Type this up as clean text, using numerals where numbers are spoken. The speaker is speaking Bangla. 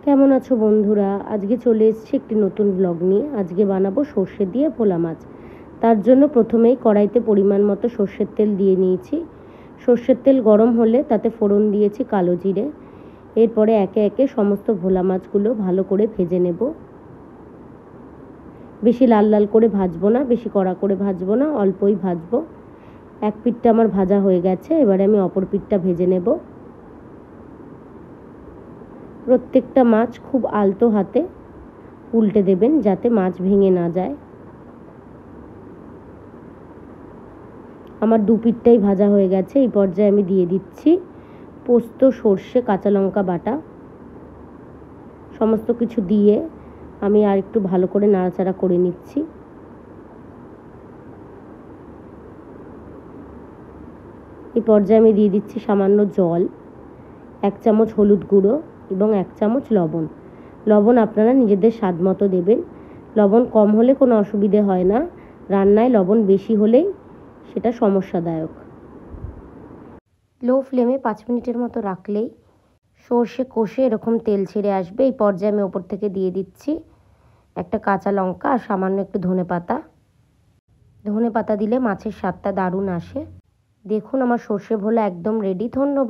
কেমন আছো বন্ধুরা? আজকে চলে এসেছি একটি নতুন ব্লগ নিয়ে। আজকে বানাবো সর্ষে দিয়ে ভোলা মাছ। তার জন্য প্রথমেই কড়াইতে পরিমাণ মতো সর্ষের তেল দিয়ে নিয়েছি। সর্ষের তেল গরম হলে তাতে ফোড়ন দিয়েছি কালো জিরে। এরপরে একে একে সমস্ত ভোলা মাছগুলো ভালো করে ভেজে নেব। বেশি লাল লাল করে ভাজবো না, বেশি কড়া করে ভাজবো না, অল্পই ভাজবো। এক পিঠটা আমার ভাজা হয়ে গেছে, এবারে আমি অপর পিঠটা ভেজে নেব। প্রত্যেকটা মাছ খুব আলতো হাতে উল্টে দেবেন যাতে মাছ ভেঙে না যায়। আমার দু পিঠটাই ভাজা হয়ে গেছে। এই পর্যায়ে আমি দিয়ে দিচ্ছি পোস্ত, সর্ষে, কাঁচা লঙ্কা বাটা। সমস্ত কিছু দিয়ে আমি আর একটু ভালো করে নাড়াচাড়া করে নিচ্ছি। এই পর্যায়ে আমি দিয়ে দিচ্ছি সামান্য জল, 1 চামচ হলুদ গুঁড়ো এবং 1 চামচ লবণ। লবণ আপনারা নিজেদের স্বাদ মতো দেবেন। লবণ কম হলে কোনো অসুবিধে হয় না, রান্নায় লবণ বেশি হলেই সেটা সমস্যাদায়ক। লো ফ্লেমে 5 মিনিটের মতো রাখলেই সর্ষে কষে এরকম তেল ছেড়ে আসবে। এই পর্যায়ে আমি ওপর থেকে দিয়ে দিচ্ছি একটা কাঁচা লঙ্কা আর সামান্য একটু ধনেপাতা। ধনেপাতা দিলে মাছের স্বাদটা দারুণ আসে। দেখুন আমার সর্ষে ভোলা একদম রেডি। ধন্যবাদ।